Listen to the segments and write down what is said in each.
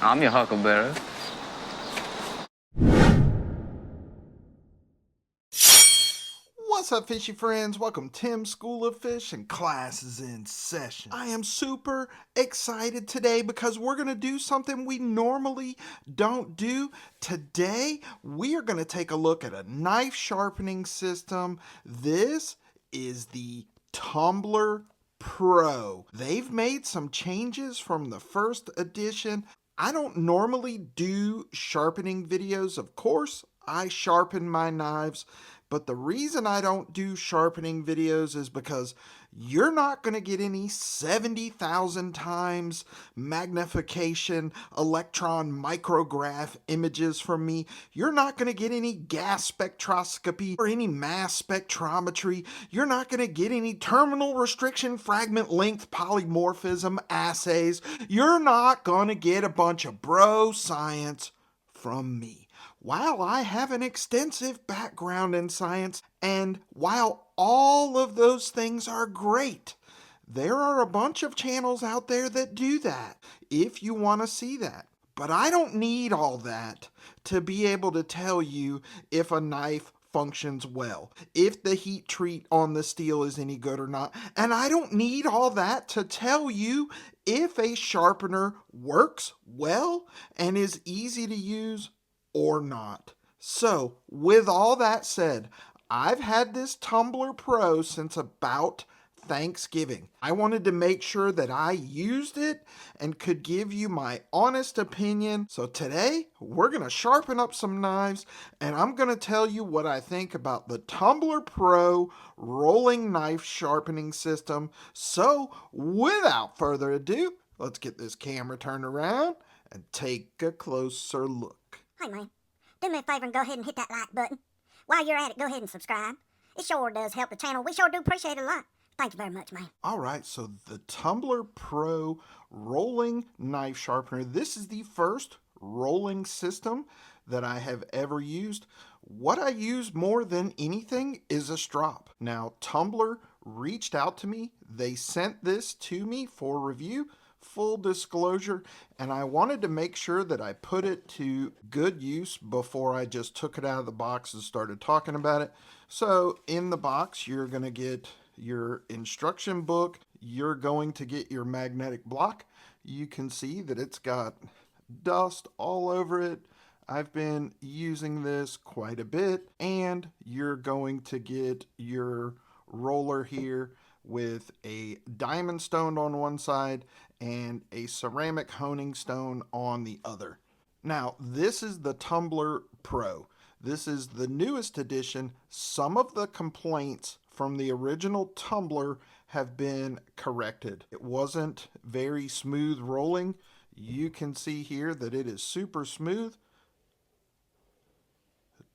I'm your huckleberry. What's up, fishy friends? Welcome to Tim's School of Fish, and class is in session. I am super excited today because we're going to do something we normally don't do. Today, we are going to take a look at a knife sharpening system. This is the Tumbler Pro. They've made some changes from the first edition. I don't normally do sharpening videos, of course. I sharpen my knives, but the reason I don't do sharpening videos is because you're not going to get any 70,000 times magnification electron micrograph images from me. You're not going to get any gas spectroscopy or any mass spectrometry. You're not going to get any terminal restriction fragment length polymorphism assays. You're not going to get a bunch of bro science from me. While I have an extensive background in science, and while all of those things are great, there are a bunch of channels out there that do that if you want to see that. But I don't need all that to be able to tell you if a knife functions well, if the heat treat on the steel is any good or not. And I don't need all that to tell you if a sharpener works well and is easy to use or not. So, with all that said, I've had this Tumbler Pro since about Thanksgiving. I wanted to make sure that I used it and could give you my honest opinion. So today, we're going to sharpen up some knives, and I'm going to tell you what I think about the Tumbler Pro rolling knife sharpening system. So, without further ado, let's get this camera turned around and take a closer look. Hey man, do me a favor and go ahead and hit that like button. While you're at it, go ahead and subscribe. It sure does help the channel. We sure do appreciate it a lot. Thank you very much, man. Alright, so the Tumbler Pro rolling knife sharpener. This is the first rolling system that I have ever used. What I use more than anything is a strop. Now, Tumbler reached out to me. They sent this to me for review. Full disclosure, and I wanted to make sure that I put it to good use before I just took it out of the box and started talking about it. So in the box, you're going to get your instruction book. You're going to get your magnetic block. You can see that it's got dust all over it. I've been using this quite a bit. And you're going to get your roller here with a diamond stone on one side and a ceramic honing stone on the other. Now, this is the Tumbler Pro. This is the newest edition. Some of the complaints from the original Tumbler have been corrected. It wasn't very smooth rolling. You can see here that it is super smooth.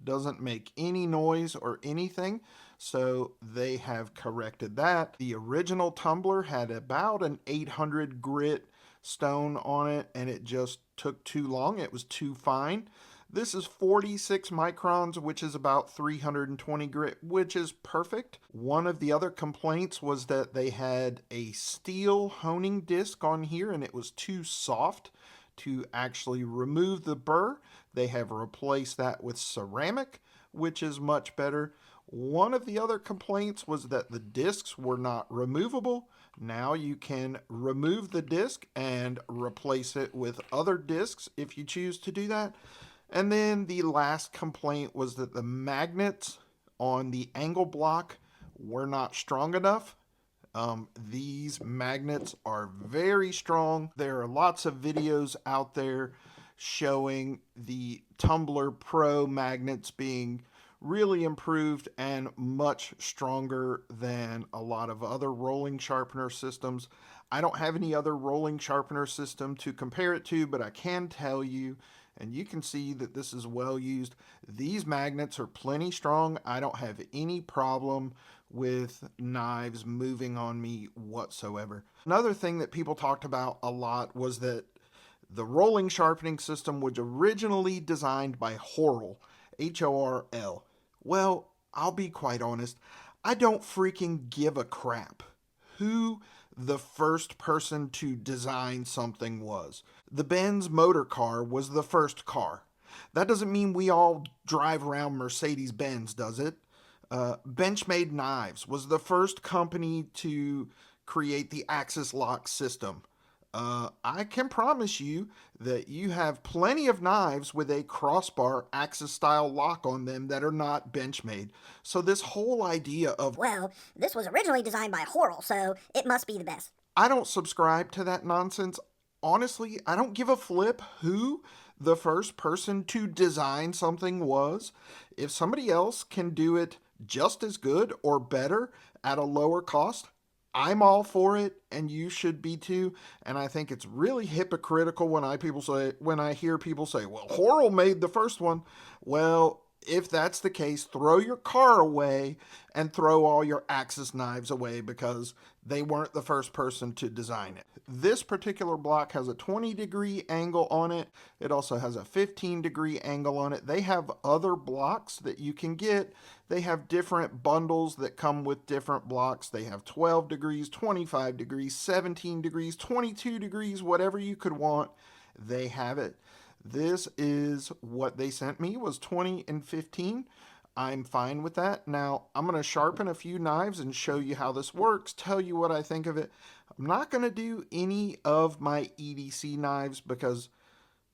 Doesn't make any noise or anything, so they have corrected that. The original Tumbler had about an 800 grit stone on it, and it just took too long. It was too fine. This is 46 microns, which is about 320 grit, which is perfect. One of the other complaints was that they had a steel honing disc on here, and it was too soft to actually remove the burr. They have replaced that with ceramic, which is much better. One of the other complaints was that the discs were not removable. Now you can remove the disc and replace it with other discs if you choose to do that. And then the last complaint was that the magnets on the angle block were not strong enough. These magnets are very strong. There are lots of videos out there showing the Tumbler Pro magnets being really improved and much stronger than a lot of other rolling sharpener systems. I don't have any other rolling sharpener system to compare it to, but I can tell you, and you can see that this is well used. These magnets are plenty strong. I don't have any problem with knives moving on me whatsoever. Another thing that people talked about a lot was that the rolling sharpening system was originally designed by Horl, Horl. Well, I'll be quite honest, I don't freaking give a crap who the first person to design something was. The Benz motor car was the first car. That doesn't mean we all drive around Mercedes Benz, does it? Benchmade Knives was the first company to create the Axis lock system. I can promise you that you have plenty of knives with a crossbar Axis style lock on them that are not Benchmade. So, this whole idea of, Well, this was originally designed by Horrell, so it must be the best. I don't subscribe to that nonsense. Honestly, I don't give a flip who the first person to design something was. If somebody else can do it just as good or better at a lower cost, I'm all for it, and you should be too. And I think it's really hypocritical when I hear people say, "Well, Horrell made the first one." Well, if that's the case, throw your car away and throw all your Axis knives away because they weren't the first person to design it. This particular block has a 20-degree angle on it. It also has a 15-degree angle on it. They have other blocks that you can get. They have different bundles that come with different blocks. They have 12 degrees, 25 degrees, 17 degrees, 22 degrees, whatever you could want. They have it. This is what they sent me, was 20 and 15. I'm fine with that. Now, I'm going to sharpen a few knives and show you how this works, tell you what I think of it. I'm not going to do any of my EDC knives because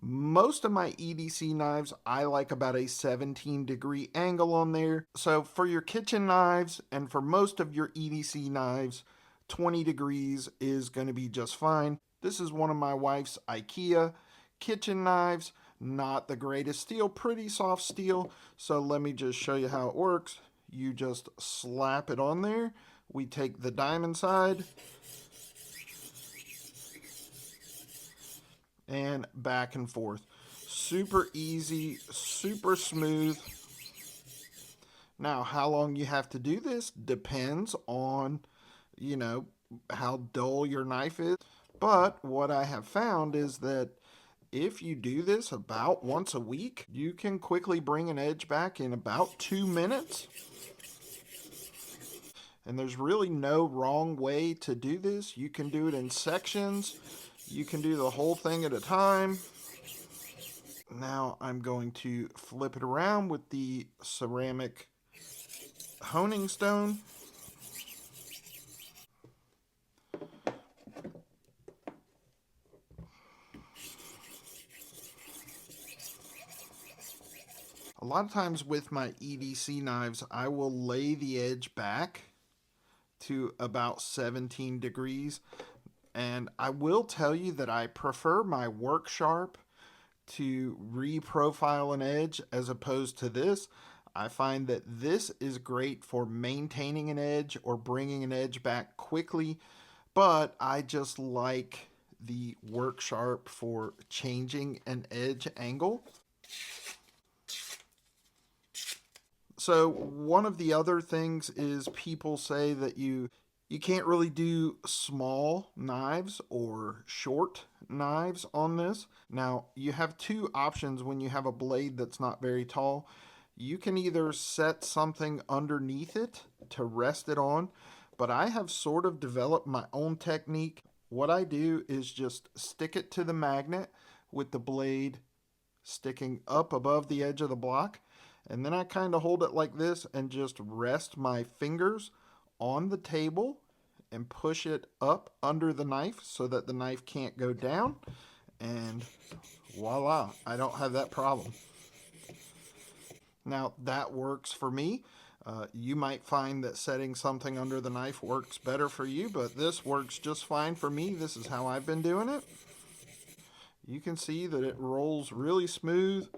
most of my EDC knives, I like about a 17-degree angle on there. So for your kitchen knives and for most of your EDC knives, 20 degrees is going to be just fine. This is one of my wife's IKEA kitchen knives. Not the greatest steel, pretty soft steel. So let me just show you how it works. You just slap it on there. We take the diamond side and back and forth. Super easy, super smooth. Now, how long you have to do this depends on, how dull your knife is. But what I have found is that if you do this about once a week, you can quickly bring an edge back in about 2 minutes. And there's really no wrong way to do this. You can do it in sections. You can do the whole thing at a time. Now I'm going to flip it around with the ceramic honing stone. A lot of times with my EDC knives, I will lay the edge back to about 17 degrees. And I will tell you that I prefer my work sharp to reprofile an edge as opposed to this. I find that this is great for maintaining an edge or bringing an edge back quickly, but I just like the work sharp for changing an edge angle. So one of the other things is people say that you can't really do small knives or short knives on this. Now, you have two options when you have a blade that's not very tall. You can either set something underneath it to rest it on, but I have sort of developed my own technique. What I do is just stick it to the magnet with the blade sticking up above the edge of the block, and then I kind of hold it like this and just rest my fingers on the table and push it up under the knife so that the knife can't go down, and voila, I don't have that problem. Now that works for me. You might find that setting something under the knife works better for you, but this works just fine for me. This is how I've been doing it. You can see that it rolls really smooth.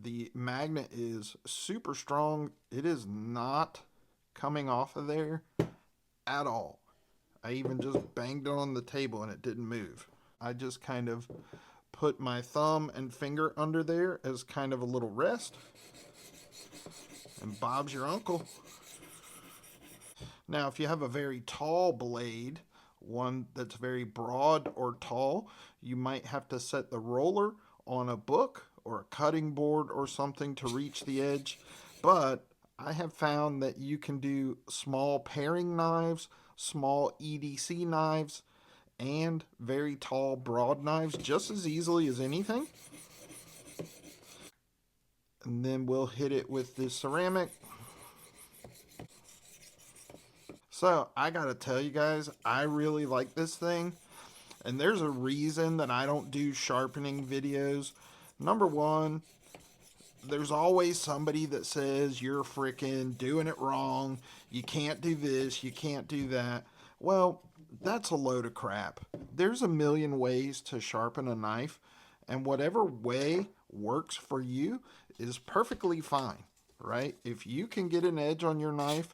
The magnet is super strong. It is not coming off of there at all. I even just banged it on the table and it didn't move. I just kind of put my thumb and finger under there as kind of a little rest. And Bob's your uncle. Now, if you have a very tall blade, one that's very broad or tall, you might have to set the roller on a book or a cutting board or something to reach the edge. But I have found that you can do small paring knives, small EDC knives, and very tall, broad knives just as easily as anything. And then we'll hit it with this ceramic. So I gotta tell you guys, I really like this thing. And there's a reason that I don't do sharpening videos. Number one, there's always somebody that says you're freaking doing it wrong. You can't do this, you can't do that. Well, that's a load of crap. There's a million ways to sharpen a knife, and whatever way works for you is perfectly fine, right? If you can get an edge on your knife,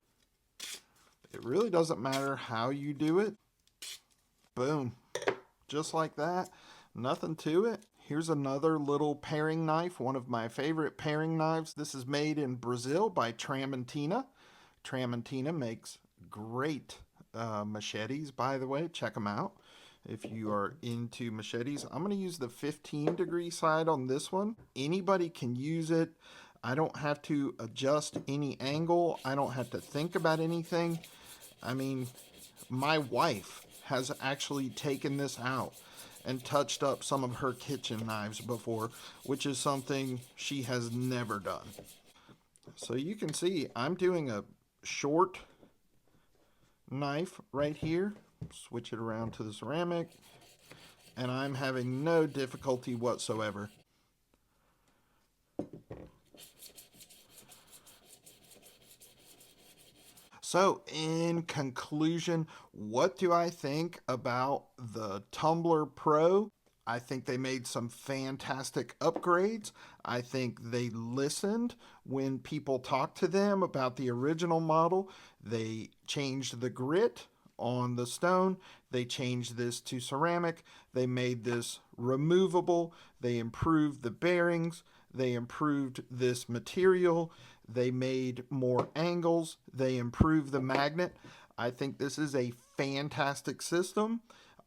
it really doesn't matter how you do it. Boom. Just like that. Nothing to it. Here's another little paring knife, one of my favorite paring knives. This is made in Brazil by Tramontina. Tramontina makes great machetes, by the way. Check them out if you are into machetes. I'm going to use the 15-degree side on this one. Anybody can use it. I don't have to adjust any angle. I don't have to think about anything. I mean, my wife has actually taken this out and touched up some of her kitchen knives before, which is something she has never done. So you can see I'm doing a short knife right here. Switch it around to the ceramic, and I'm having no difficulty whatsoever. So, in conclusion, what do I think about the Tumbler Pro? I think they made some fantastic upgrades. I think they listened when people talked to them about the original model. They changed the grit on the stone. They changed this to ceramic. They made this removable. They improved the bearings. They improved this material. They made more angles. They improved the magnet. I think this is a fantastic system.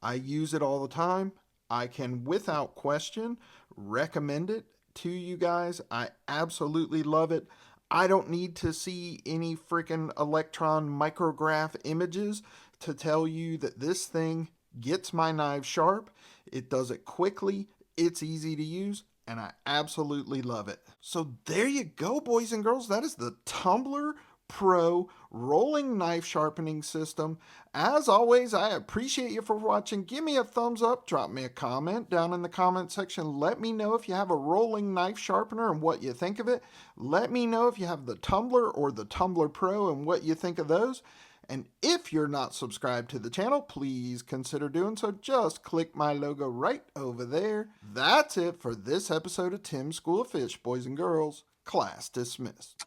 I use it all the time. I can, without question, recommend it to you guys. I absolutely love it. I don't need to see any freaking electron micrograph images to tell you that this thing gets my knife sharp. It does it quickly. It's easy to use, and I absolutely love it. So there you go, boys and girls. That is the Tumbler Pro rolling knife sharpening system. As always, I appreciate you for watching. Give me a thumbs up, drop me a comment down in the comment section. Let me know if you have a rolling knife sharpener and what you think of it. Let me know if you have the Tumbler or the Tumbler Pro and what you think of those. And if you're not subscribed to the channel, please consider doing so. Just click my logo right over there. That's it for this episode of Tim's School of Fish, boys and girls. Class dismissed.